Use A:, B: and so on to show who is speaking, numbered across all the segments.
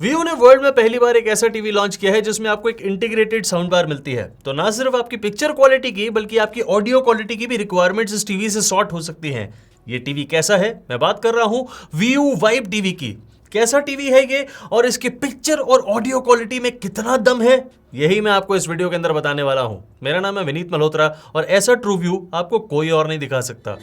A: Vivo ने world में पहली बार एक ऐसा टीवी लॉन्च किया है जिसमें आपको एक इंटीग्रेटेड साउंड बार मिलती है। तो ना सिर्फ आपकी पिक्चर क्वालिटी की बल्कि आपकी ऑडियो क्वालिटी की भी रिक्वायरमेंट्स इस टीवी से सॉर्ट हो सकती हैं। ये टीवी कैसा है? मैं बात कर रहा हूं Vivo वाइब टीवी की। कैसा टीवी है ये और इसकी पिक्चर और ऑडियो क्वालिटी में कितना दम है, यही मैं आपको इस वीडियो के अंदर बताने वाला हूं। मेरा नाम है विनीत मल्होत्रा और ऐसा ट्रू व्यू आपको कोई और नहीं दिखा सकता।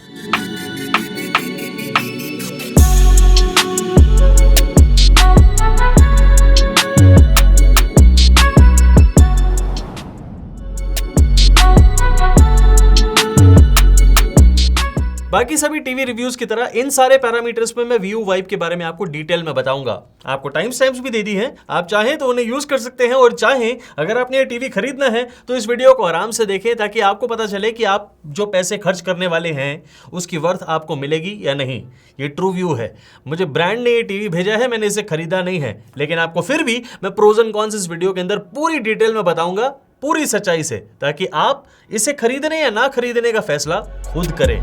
A: बाकी सभी टीवी रिव्यूज की तरह इन सारे पैरामीटर्स में मैं Vivo वाइब के बारे में आपको डिटेल में बताऊंगा। आपको टाइम स्टैम्प्स भी दे दी हैं, आप चाहें तो उन्हें यूज कर सकते हैं और चाहें अगर आपने ये टीवी खरीदना है तो इस वीडियो को आराम से देखें ताकि आपको पता चले कि आप जो पैसे खर्च करने वाले हैं उसकी वर्थ आपको मिलेगी या नहीं। ये ट्रू व्यू है। मुझे ब्रांड ने ये टीवी भेजा है, मैंने इसे खरीदा नहीं है, लेकिन आपको फिर भी मैं प्रोज एंड कॉन्स इस वीडियो के अंदर पूरी डिटेल में बताऊंगा, पूरी सच्चाई से, ताकि आप इसे खरीदने या ना खरीदने का फैसला खुद करें।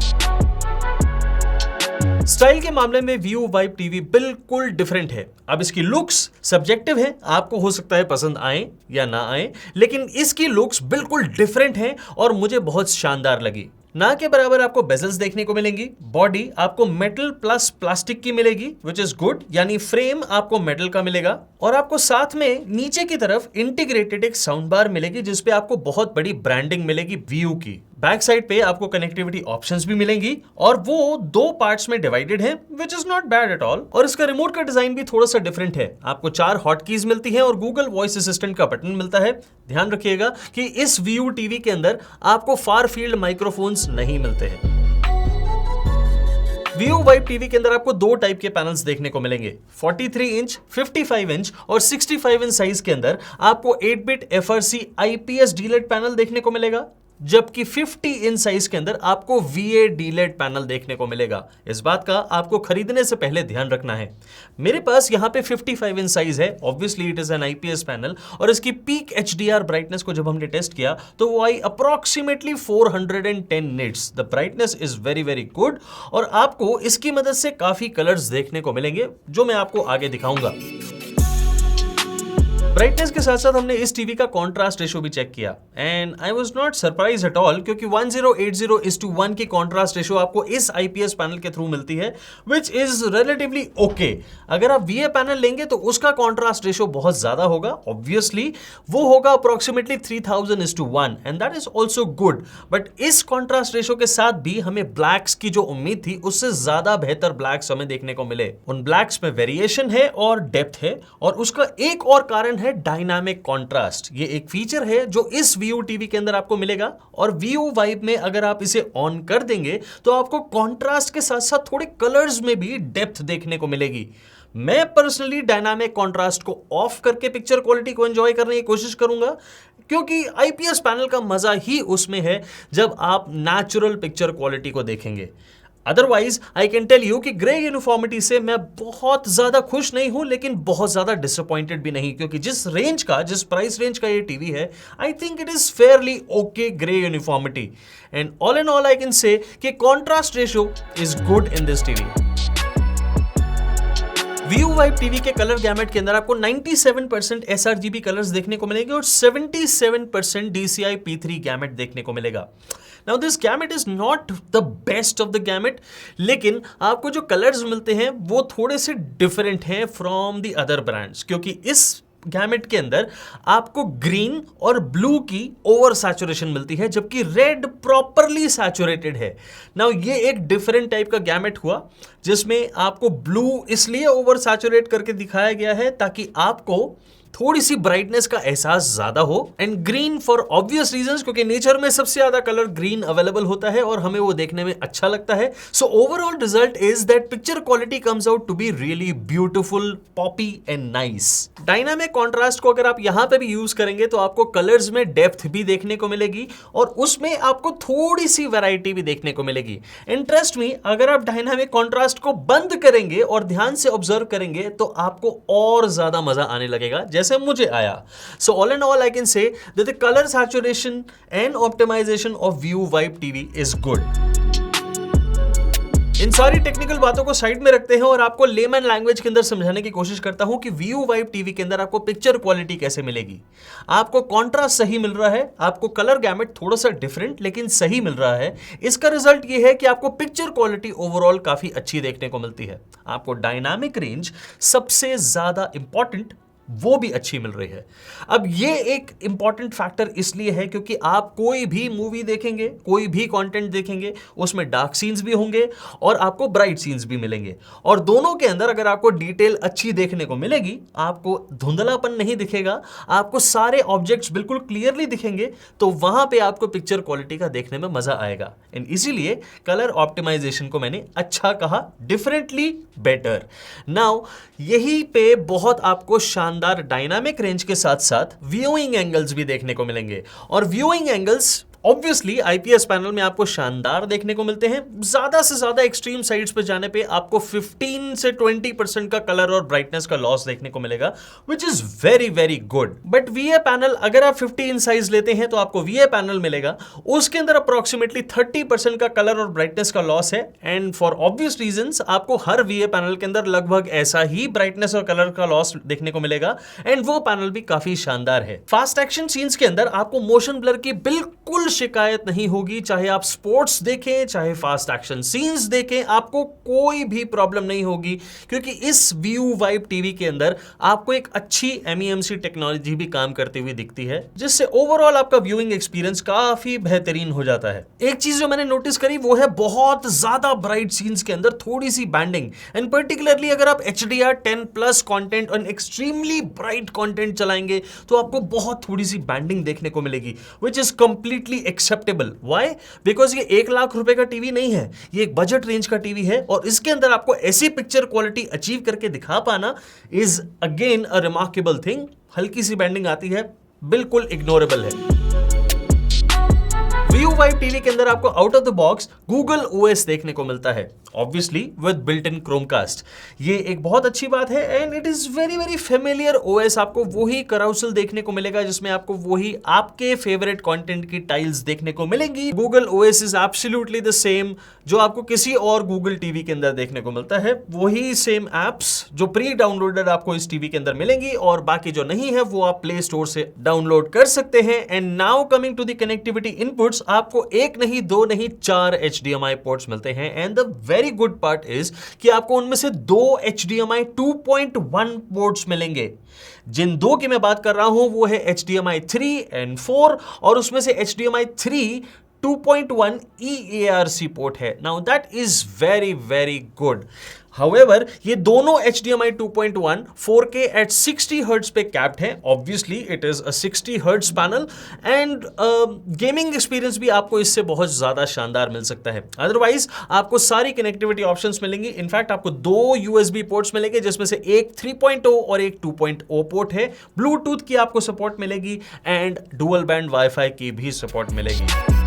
A: स्टाइल के मामले में Vivo वाइब टीवी बिल्कुल डिफरेंट है। अब इसकी लुक्स सब्जेक्टिव है, आपको हो सकता है पसंद आए या ना आए, लेकिन इसकी लुक्स बिल्कुल डिफरेंट है और मुझे बहुत शानदार लगी। ना के बराबर आपको बेजल्स देखने को मिलेंगी। बॉडी आपको मेटल प्लस प्लास्टिक की मिलेगी, विच इज गुड, यानी फ्रेम आपको मेटल का मिलेगा और आपको साथ में नीचे की तरफ इंटीग्रेटेड एक साउंड बार मिलेगी जिसपे आपको बहुत बड़ी ब्रांडिंग मिलेगी Vivo की। बैक साइड पे आपको कनेक्टिविटी ऑप्शंस भी मिलेंगी और वो दो पार्ट्स में डिवाइडेड है, which is not bad at all. और इसका रिमोट का डिजाइन भी थोड़ा सा डिफरेंट है। आपको 4 हॉटकीज मिलती हैं और गूगल वॉइस असिस्टेंट का बटन मिलता है। ध्यान रखिएगा कि इस Vivo टीवी के अंदर आपको फार फील्ड माइक्रोफोन्स नहीं मिलते हैं। Vivo वाइब टीवी के अंदर आपको 2 टाइप के पैनल्स देखने को मिलेंगे। 43 इंच, 55 इंच और 65 इंच साइज के अंदर आपको 8-बिट FRC IPS डीलेट पैनल देखने को मिलेगा, जबकि 50 इंच साइज के अंदर आपको VA डीलेट पैनल देखने को मिलेगा। इस बात का आपको खरीदने से पहले ध्यान रखना है। मेरे पास यहाँ पे 55 इंच साइज है, obviously it is an IPS panel, और इसकी पीक HDR ब्राइटनेस को जब हमने टेस्ट किया तो वो आई approximately 410 nits. The brightness is very very good और आपको इसकी मदद से काफी कलर्स देखने को मिलेंगे जो मैं आपको आगे दिखाऊंगा। ब्राइटनेस के साथ साथ हमने इस टीवी का कॉन्ट्रास्ट रेशो भी चेक किया and I was not surprise at all, क्योंकि 1080:1 की कॉन्ट्रास्ट रेशो आपको इस IPS पैनल के थ्रू मिलती है, विच इज रिलेटिवली ओके। अगर आप VA पैनल लेंगे तो उसका कॉन्ट्रास्ट रेशो बहुत ज्यादा होगा, ऑब्वियसली वो होगा approximately 3000:1 and that is also good. But इस कॉन्ट्रास्ट रेशो के साथ भी हमें ब्लैक्स की जो उम्मीद थी उससे ज्यादा बेहतर ब्लैक्स हमें देखने को मिले। उन ब्लैक्स में वेरिएशन है और डेप्थ है, और उसका एक और कारण है डायनामिक कॉन्ट्रास्ट। ये एक फीचर है जो इस Vivo टीवी के अंदर आपको मिलेगा और Vivo वाइब में अगर आप इसे ऑन कर देंगे तो आपको कॉन्ट्रास्ट के साथ साथ थोड़े कलर्स में भी डेप्थ देखने को मिलेगी। मैं पर्सनली डायनामिक कॉन्ट्रास्ट को ऑफ करके पिक्चर क्वालिटी को एंजॉय करने की कोशिश करूंगा, क्योंकि IPS पैनल का मजा ही उसमें है जब आप नेचुरल पिक्चर क्वालिटी को देखेंगे। Otherwise I can tell you कि ग्रे यूनिफॉर्मिटी से मैं बहुत ज्यादा खुश नहीं हूं, लेकिन बहुत ज्यादा डिसअपॉइंटेड भी नहीं, क्योंकि जिस प्राइस रेंज का ये टीवी है, I think it is fairly okay grey uniformity. And all in all I can say कि contrast ratio is good in this TV. Vivo vibe TV के कलर गैमेट के अंदर आपको 97% sRGB कलर्स देखने को मिलेंगे और 77% DCI P3 गैमेट देखने को मिलेगा। Now this gamut is not the best of the gamut, लेकिन आपको जो कलर्स मिलते हैं वो थोड़े से डिफरेंट हैं फ्रॉम द अदर ब्रांड्स, क्योंकि इस गैमेट के अंदर आपको ग्रीन और ब्लू की ओवर सैचुरेशन मिलती है, जबकि रेड प्रॉपरली सैचुरेटेड है। नाउ ये एक डिफरेंट टाइप का गैमेट हुआ जिसमें आपको ब्लू इसलिए ओवर सैचुरेट करके दिखाया गया है ताकि आपको थोड़ी सी ब्राइटनेस का एहसास ज्यादा हो, and green for obvious reasons, क्योंकि नेचर में सबसे ज्यादा कलर ग्रीन अवेलेबल होता है और हमें वो देखने में अच्छा लगता है। So overall result is that picture quality comes out to be really beautiful, poppy and nice. Dynamic contrast को अगर आप यहां पे भी यूज करेंगे तो आपको कलर्स में डेप्थ भी देखने को मिलेगी और उसमें आपको थोड़ी सी वैरायटी भी देखने को मिलेगी। इंटरेस्ट में अगर आप डायनामिक कॉन्ट्रास्ट को बंद करेंगे और ध्यान से ऑब्जर्व करेंगे तो आपको और ज्यादा मजा आने लगेगा, जैसे मुझे आया। So all in all I can say that the color saturation and optimization of Vivo vibe TV is good. इन सारी टेक्निकल बातों को साइड में रखते हैं और आपको लेमन लैंग्वेज के अंदर समझाने की कोशिश करता हूं कि व्यू वाइब टीवी के अंदर आपको पिक्चर क्वालिटी कैसे मिलेगी। आपको कॉन्ट्रास्ट सही मिल रहा है, आपको कलर गैमेट थोड़ा सा डिफरेंट लेकिन सही मिल रहा है। इसका रिजल्ट ये है कि आपको पिक्चर क्वालिटी ओवरऑल काफी अच्छी देखने को मिलती है। आपको डायनामिक रेंज सबसे ज्यादा इंपॉर्टेंट वो भी अच्छी मिल रही है। अब ये एक इंपॉर्टेंट फैक्टर इसलिए है क्योंकि आप कोई भी मूवी देखेंगे, कोई भी कंटेंट देखेंगे, उसमें डार्क सीन्स भी होंगे और आपको ब्राइट सीन्स भी मिलेंगे और दोनों के अंदर अगर आपको डिटेल अच्छी देखने को मिलेगी, आपको धुंधलापन नहीं दिखेगा, आपको सारे ऑब्जेक्ट्स बिल्कुल क्लियरली दिखेंगे, तो वहां पे आपको पिक्चर क्वालिटी का देखने में मजा आएगा। एंड इसीलिए कलर ऑप्टिमाइजेशन को मैंने अच्छा कहा, डिफरेंटली बेटर। नाउ यही पे बहुत आपको शानदार डायनामिक रेंज के साथ साथ व्यूइंग एंगल्स भी देखने को मिलेंगे और viewing angles obviously IPS panel में आपको शानदार देखने को मिलते हैं। ज्यादा से ज्यादा एक्सट्रीम साइड्स पे जाने पे आपको 15 से 20% का कलर और ब्राइटनेस का लॉस देखने को मिलेगा, विच is very very good. But वीए panel अगर आप 50 इंच साइज लेते हैं तो आपको वीए पैनल मिलेगा, उसके अंदर अप्रोक्सीमेटली 30% का कलर और ब्राइटनेस का लॉस है। एंड फॉर ऑब्वियस रीजंस आपको हर वीए पैनल के अंदर लगभग ऐसा ही ब्राइटनेस और कलर का लॉस देखने को मिलेगा एंड वो पैनल भी काफी शानदार है। फास्ट एक्शन सीन्स के अंदर आपको मोशन ब्लर की बिल्कुल शिकायत नहीं होगी, चाहे आप स्पोर्ट्स देखें चाहे फास्ट एक्शन सीन्स देखें, आपको कोई भी प्रॉब्लम नहीं होगी क्योंकि इस व्यू वाइब टीवी के अंदर आपको एक अच्छी MEMC टेक्नोलॉजी भी काम करती हुई दिखती है, जिससे ओवरऑल आपका व्यूइंग एक्सपीरियंस काफी बेहतरीन हो जाता है। एक चीज जो मैंने नोटिस करी वो है बहुत ज्यादा ब्राइट सीन्स के अंदर थोड़ी सी बैंडिंग, एंड पर्टिकुलरली अगर आप HDR10+ कंटेंट और एक्सट्रीमली ब्राइट कंटेंट चलाएंगे तो आपको बहुत थोड़ी सी बैंडिंग देखने को मिलेगी, which is completely acceptable. Why? Because ये 1 लाख रुपए का टीवी नहीं है, ये एक बजट रेंज का टीवी है और इसके अंदर आपको ऐसी पिक्चर क्वालिटी अचीव करके दिखा पाना is again a remarkable thing. हल्की सी बैंडिंग आती है, बिल्कुल इग्नोरेबल है। व्यू वाइब टीवी के अंदर आपको out of the box Google OS देखने को मिलता है, obviously with built in Chromecast. ये एक बहुत अच्छी बात है and it is very very familiar OS। आपको वही कराउसल देखने को मिलेगा जिसमें आपको वही आपके फेवरेट कंटेंट की टाइल्स देखने को मिलेंगी। Google OS is absolutely the same जो आपको किसी और गूगल टीवी के अंदर देखने को मिलता है। वही सेम एप्स जो प्री डाउनलोडेड आपको इस टीवी के अंदर मिलेंगी और बाकी जो नहीं है वो आप प्ले स्टोर से डाउनलोड कर सकते हैं। And now coming to the connectivity inputs, आपको एक नहीं, दो नहीं, 4 HDMI पोर्ट्स मिलते हैं and the very good part is कि आपको उनमें से 2 HDMI 2.1 पोर्ट्स मिलेंगे। जिन 2 की मैं बात कर रहा हूं वो है HDMI 3 and 4 और उसमें से HDMI 3 2.1 EARC पोर्ट है। Now that is very very good. However, ये दोनों HDMI 2.1 4K at 60 Hz पे कैप्ड है। Obviously, it is a 60 Hz panel and gaming experience भी आपको इससे बहुत ज्यादा शानदार मिल सकता है। अदरवाइज आपको सारी कनेक्टिविटी ऑप्शंस मिलेंगी। इनफैक्ट आपको 2 USB पोर्ट्स मिलेंगे जिसमें से एक 3.0 और एक 2.0 पोर्ट है। ब्लूटूथ की आपको सपोर्ट मिलेगी एंड डुअल बैंड वाईफाई की भी सपोर्ट मिलेगी।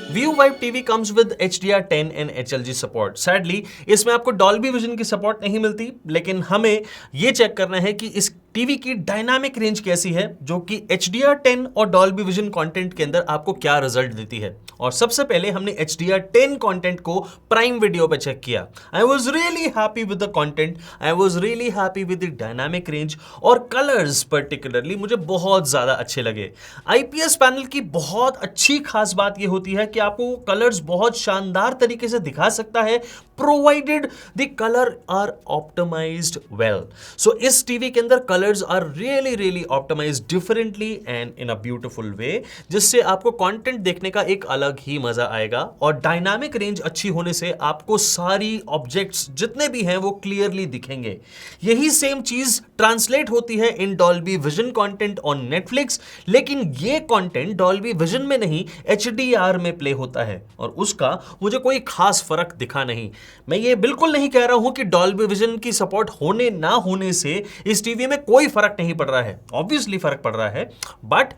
A: View Vibe TV comes with HDR10 and HLG support. Sadly इसमें आपको डॉल्बी विजन की सपोर्ट नहीं मिलती, लेकिन हमें यह चेक करना है कि इस टीवी की डायनामिक रेंज कैसी है जो कि HDR10 और डॉल्बी विजन कंटेंट के अंदर आपको क्या रिजल्ट देती है। और सबसे पहले हमने HDR10 कंटेंट को प्राइम वीडियो पे चेक किया। I was really happy with the content, I was really happy with the dynamic range और कलर्स पर्टिकुलरली मुझे बहुत ज्यादा अच्छे लगे। आईपीएस पैनल की बहुत अच्छी खास बात यह होती है कि आपको कलर्स बहुत शानदार तरीके से दिखा सकता है, provided the colour are optimised well. So इस टीवी के अंदर colours are really really optimised differently and in a beautiful way, जिससे आपको कंटेंट देखने का एक अलग ही मजा आएगा। और डायनामिक रेंज अच्छी होने से आपको सारी ऑब्जेक्ट्स जितने भी हैं वो क्लियरली दिखेंगे। यही सेम चीज ट्रांसलेट होती है in Dolby Vision content on Netflix, लेकिन ये कंटेंट डॉल्बी विजन में नहीं HDR में प्ले होता है और उसका मुझे कोई खास फर्क दिखा नहीं। मैं ये बिल्कुल नहीं कह रहा हूं कि डॉल्बी विजन की सपोर्ट होने ना होने से इस टीवी में कोई फर्क नहीं पड़ रहा है। ऑब्वियसली फर्क पड़ रहा है, बट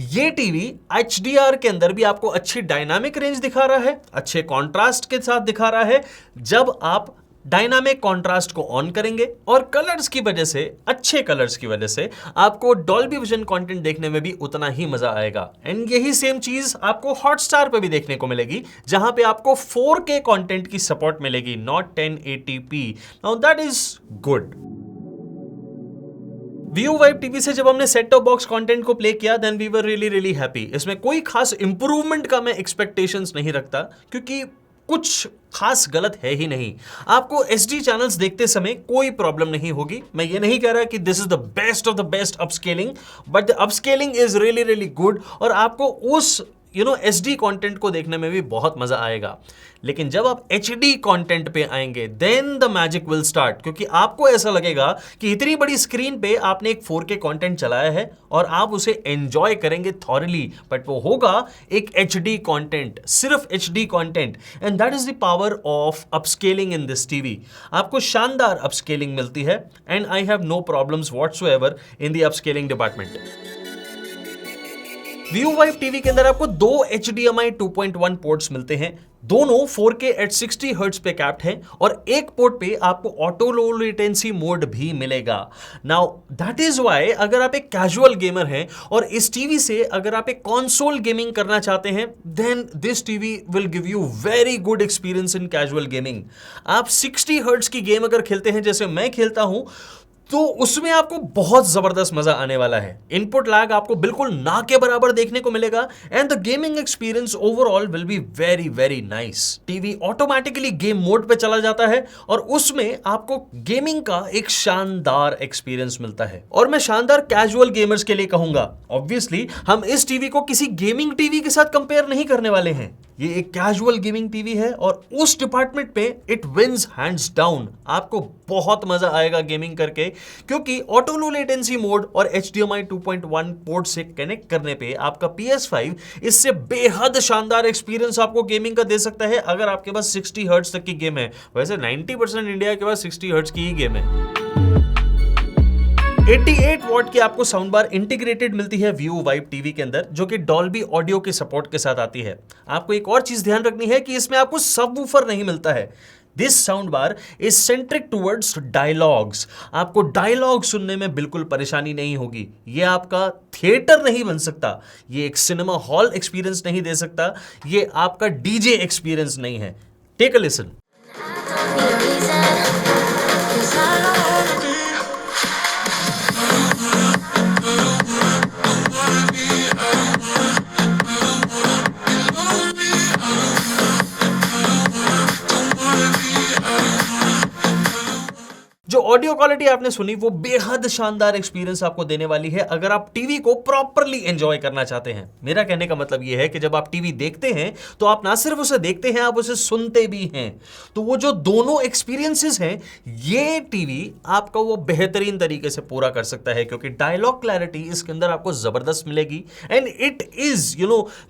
A: ये टीवी HDR के अंदर भी आपको अच्छी डायनामिक रेंज दिखा रहा है, अच्छे कॉन्ट्रास्ट के साथ दिखा रहा है। जब आप डायनामिक कॉन्ट्रास्ट को ऑन करेंगे और कलर्स की वजह से, अच्छे कलर्स की वजह से आपको डॉल्बी विजन कंटेंट देखने में भी उतना ही मजा आएगा। एंड यही सेम चीज आपको हॉटस्टार पे भी देखने को मिलेगी, जहां पे आपको 4K कंटेंट की सपोर्ट मिलेगी, not 1080p। Now that is good. Vu Vibe TV से जब हमने सेट टॉप बॉक्स कंटेंट को प्ले किया, then we were really happy. इसमें कोई खास इंप्रूवमेंट का मैं एक्सपेक्टेशंस नहीं रखता, क्योंकि कुछ खास गलत है ही नहीं। आपको एचडी चैनल्स देखते समय कोई प्रॉब्लम नहीं होगी। मैं ये नहीं कह रहा कि this is the best of the best upscaling, but the upscaling is really good और आपको उस एचडी कंटेंट को देखने में भी बहुत मजा आएगा। लेकिन जब आप एचडी कंटेंट पे आएंगे, then the magic will start, क्योंकि आपको ऐसा लगेगा कि इतनी बड़ी स्क्रीन पे आपने एक 4K कंटेंट चलाया है और आप उसे एंजॉय करेंगे थॉरली, बट वो होगा एक एचडी कंटेंट, सिर्फ HD content. And that is the power of upscaling in this TV. आपको शानदार अपस्केलिंग मिलती है and I have no problems whatsoever in the upscaling department. Vu Vibe TV के अंदर आपको दो HDMI 2.1 पोर्ट्स मिलते हैं, दोनों 4K at 60 हर्ट्ज पे कैप्ड हैं और एक पोर्ट पे आपको ऑटो लो लेटेंसी मोड भी मिलेगा। नाउ दैट इज व्हाई अगर आप एक कैजुअल गेमर हैं और इस टीवी से अगर आप एक कंसोल गेमिंग करना चाहते हैं, then this TV will give you very good experience in casual gaming. आप 60 हर्ट्ज की गेम अगर खेलते हैं जैसे मैं खेलता हूं, तो उसमें आपको बहुत जबरदस्त मजा आने वाला है। इनपुट लैग आपको बिल्कुल ना के बराबर देखने को मिलेगा and the gaming experience overall will be very nice. TV automatically game mode पे चला जाता है और उसमें आपको गेमिंग का एक शानदार एक्सपीरियंस मिलता है। और मैं शानदार कैजुअल गेमर्स के लिए कहूंगा, ऑब्वियसली हम इस टीवी को किसी गेमिंग टीवी के साथ कंपेयर नहीं करने वाले हैं। ये एक कैजुअल गेमिंग टीवी है और उस डिपार्टमेंट पे इट विंस हैंड्स डाउन। आपको बहुत मजा आएगा गेमिंग करके, क्योंकि ऑटो लो लेटेंसी मोड और HDMI 2.1 पोर्ट से कनेक्ट करने पे आपका PS5 इससे बेहद शानदार एक्सपीरियंस आपको गेमिंग का दे सकता है, अगर आपके पास 60 हर्ट्ज तक की गेम है। वैसे 90% इंडिया के पास 60 हर्ट्ज की ही गेम है। 88 वॉट की आपको साउंड बार इंटीग्रेटेड मिलती है व्यू वाइब टीवी के अंदर, जो कि डॉल्बी ऑडियो के सपोर्ट के साथ आती है। आपको एक और चीज ध्यान रखनी है कि इसमें आपको सबवूफर नहीं मिलता है। This sound bar is centric towards dialogues. आपको डायलॉग सुनने में बिल्कुल परेशानी नहीं होगी। ये आपका थिएटर नहीं बन सकता, ये एक सिनेमा हॉल एक्सपीरियंस नहीं दे सकता, ये आपका डीजे एक्सपीरियंस नहीं है। Take a listen. जो ऑडियो क्वालिटी आपने सुनी वो बेहद शानदार एक्सपीरियंस आपको देने वाली है अगर आप टीवी को प्रॉपरली एंजॉय करना चाहते हैं। मेरा कहने का मतलब ये है कि जब आप टीवी देखते हैं तो आप ना सिर्फ उसे देखते हैं, आप उसे सुनते भी हैं। तो वो जो दोनों एक्सपीरियंसेस हैं, ये टीवी आपका वो बेहतरीन तरीके से पूरा कर सकता है, क्योंकि डायलॉग क्लैरिटी इसके अंदर आपको जबरदस्त मिलेगी। And it is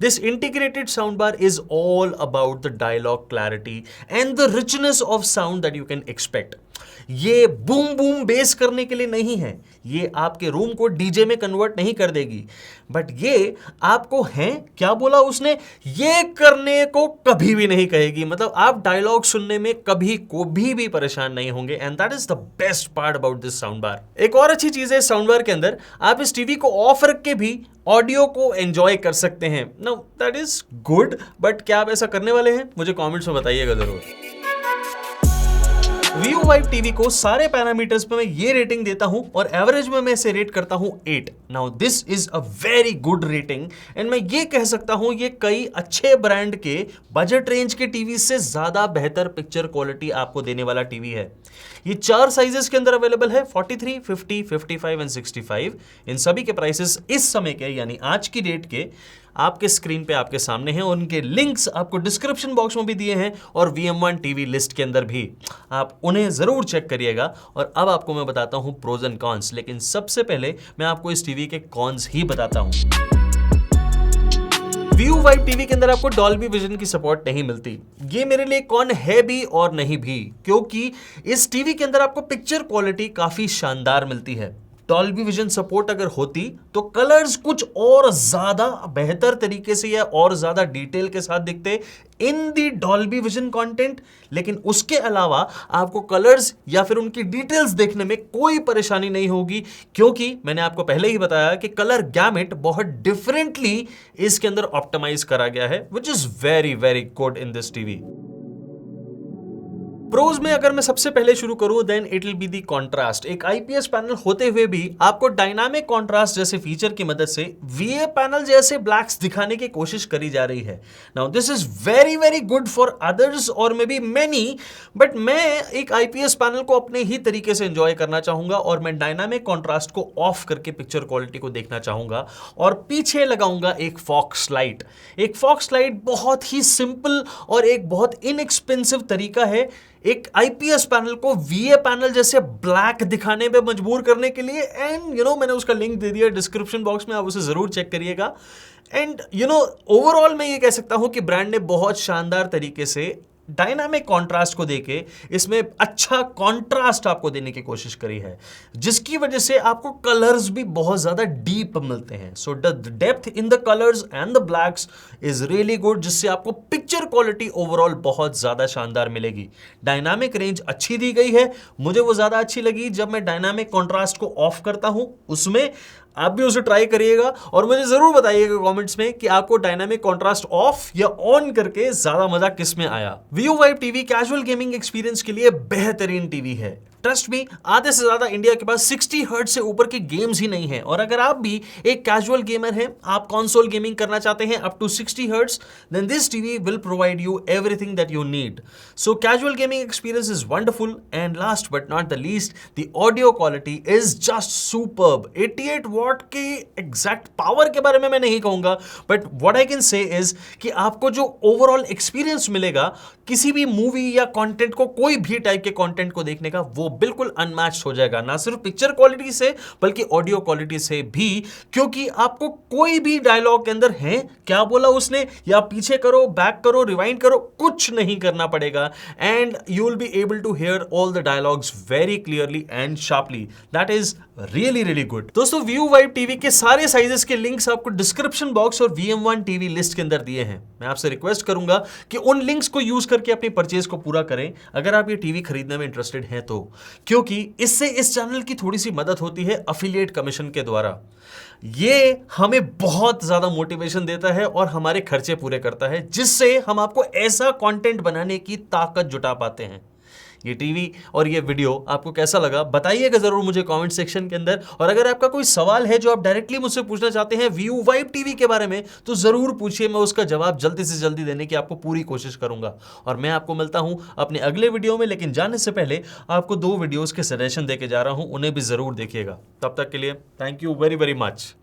A: this integrated sound bar is all about the dialogue clarity and the richness of sound that you can expect. ये बूम बूम बेस करने के लिए नहीं है, ये आपके रूम को डीजे में कन्वर्ट नहीं कर देगी, बट ये आपको है क्या बोला उसने, ये करने को कभी भी नहीं कहेगी। मतलब आप डायलॉग सुनने में कभी भी परेशान नहीं होंगे। And that is the best part about this sound bar. एक और अच्छी चीज है इस साउंड बार के अंदर, आप इस टीवी को ऑफ रख के भी ऑडियो को एंजॉय कर सकते हैं। Know that is good, but क्या आप ऐसा करने वाले हैं? मुझे कॉमेंट्स में बताइएगा जरूर। व्यू वाइब टीवी को सारे पैरामीटर्स पे मैं ये रेटिंग देता हूं और एवरेज में मैं इसे रेट करता हूं 8। Now this is a very good rating and मैं ये कह सकता हूं ये कई अच्छे ब्रांड के बजट रेंज के टीवी से ज्यादा बेहतर पिक्चर क्वालिटी आपको देने वाला टीवी है। ये 4 साइजेस के अंदर अवेलेबल है, 43, 50, 55 एंड 65। इन सभी के प्राइसेस इस समय के यानी आज की डेट के आपके स्क्रीन पे आपके सामने हैं। उनके लिंक्स आपको डिस्क्रिप्शन बॉक्स में भी दिए हैं और VM1 टीवी लिस्ट के अंदर भी, आप उन्हें जरूर चेक करिएगा। और अब आपको मैं बताता हूं प्रोज एंड कॉन्स, लेकिन सबसे पहले मैं आपको इस टीवी के कॉन्स ही बताता हूं। व्यू वाइब टीवी के अंदर आपको डॉल्बी विजन की सपोर्ट नहीं मिलती। ये मेरे लिए कौन है भी और नहीं भी, क्योंकि इस टीवी के अंदर आपको पिक्चर क्वालिटी काफी शानदार मिलती है। डॉल्बी विजन सपोर्ट अगर होती तो कलर्स कुछ और ज्यादा बेहतर तरीके से या और ज्यादा डिटेल के साथ दिखते इन दी डॉल्बी विजन कंटेंट। लेकिन उसके अलावा आपको कलर्स या फिर उनकी डिटेल्स देखने में कोई परेशानी नहीं होगी, क्योंकि मैंने आपको पहले ही बताया कि कलर गैमेट बहुत डिफरेंटली इसके अंदर ऑप्टिमाइज करा गया है, which is very very good in this TV. Pros में अगर मैं सबसे पहले शुरू करूं then it will be the contrast. एक आईपीएस पैनल होते हुए भी आपको डायनामिक कॉन्ट्रास्ट जैसे फीचर की मदद से वीए पैनल जैसे ब्लैक्स दिखाने की कोशिश करी जा रही है। Now this is very very good for others और मे बी मेनी, बट मैं एक आईपीएस पैनल को अपने ही तरीके से एंजॉय करना चाहूंगा और मैं डायनामिक कॉन्ट्रास्ट को ऑफ करके पिक्चर क्वालिटी को देखना चाहूंगा और पीछे लगाऊंगा एक फॉक्स लाइट। एक फॉक्स लाइट बहुत ही सिंपल और एक बहुत इनएक्सपेंसिव तरीका है एक आईपीएस पैनल को वीए पैनल जैसे ब्लैक दिखाने पे मजबूर करने के लिए। एंड मैंने उसका लिंक दे दिया डिस्क्रिप्शन बॉक्स में, आप उसे जरूर चेक करिएगा। एंड ओवरऑल मैं ये कह सकता हूं कि ब्रांड ने बहुत शानदार तरीके से डायनामिक कॉन्ट्रास्ट को देके इसमें अच्छा कॉन्ट्रास्ट आपको देने की कोशिश करी है, जिसकी वजह से आपको कलर्स भी बहुत ज्यादा डीप मिलते हैं। So the depth in the colours and the blacks is really good, जिससे आपको पिक्चर क्वालिटी ओवरऑल बहुत ज्यादा शानदार मिलेगी। डायनामिक रेंज अच्छी दी गई है, मुझे वो ज्यादा अच्छी लगी जब मैं डायनामिक कॉन्ट्रास्ट को ऑफ करता हूं उसमें। आप भी उसे ट्राई करिएगा और मुझे जरूर बताइएगा कमेंट्स में कि आपको डायनामिक कॉन्ट्रास्ट ऑफ या ऑन करके ज्यादा मजा किस में आया। Viu Vibe TV casual gaming experience के लिए बेहतरीन टीवी है। ट्रस्ट मी, आधे से ज्यादा इंडिया के पास 60 हर्ट्ज से ऊपर के गेम्स ही नहीं है। और अगर आप भी एक कैजुअल गेमर हैं, आप कंसोल गेमिंग करना चाहते हैं up to 60 hertz, then this TV will provide you everything that you need. So casual gaming experience is wonderful and last but not the least, the audio quality is just superb. 88 watt की exact power के बारे में मैं नहीं कहूंगा, but what I can say is कि आपको जो ओवरऑल एक्सपीरियंस मिलेगा किसी भी मूवी या कंटेंट को, कोई भी टाइप के कंटेंट को देखने का, वो बिल्कुल अनमैच्ड हो जाएगा, ना सिर्फ पिक्चर क्वालिटी से बल्कि ऑडियो क्वालिटी से भी। क्योंकि आपको कोई भी डायलॉग के अंदर है क्या बोला उसने, या पीछे करो, बैक करो, रिवाइंड करो, कुछ नहीं करना पड़ेगा and you will be able to hear all the dialogues very clearly and sharply. That is really really good. दोस्तों, Viu Vibe टीवी के सारे साइजेस के लिंक्स आपको डिस्क्रिप्शन बॉक्स और VM1 टीवी लिस्ट के अंदर दिए हैं। मैं आपसे रिक्वेस्ट करूंगा कि उन लिंक्स को यूज करके अपनी परचेज को पूरा करें अगर आप ये टीवी खरीदने में इंटरेस्टेड हैं तो, क्योंकि इससे इस चैनल की थोड़ी सी मदद होती है अफिलिएट कमीशन के द्वारा। ये हमें बहुत ज्यादा मोटिवेशन देता है और हमारे खर्चे पूरे करता है, जिससे हम आपको ऐसा कंटेंट बनाने की ताकत जुटा पाते हैं। ये टीवी और ये वीडियो आपको कैसा लगा बताइएगा जरूर मुझे कमेंट सेक्शन के अंदर। और अगर आपका कोई सवाल है जो आप डायरेक्टली मुझसे पूछना चाहते हैं Viu Vibe टीवी के बारे में, तो जरूर पूछिए, मैं उसका जवाब जल्दी से जल्दी देने की आपको पूरी कोशिश करूंगा। और मैं आपको मिलता हूं अपने अगले वीडियो में, लेकिन जाने से पहले आपको 2 वीडियोस के सजेशन देके जा रहा हूं, उन्हें भी जरूर देखिएगा। तब तक के लिए thank you very very much.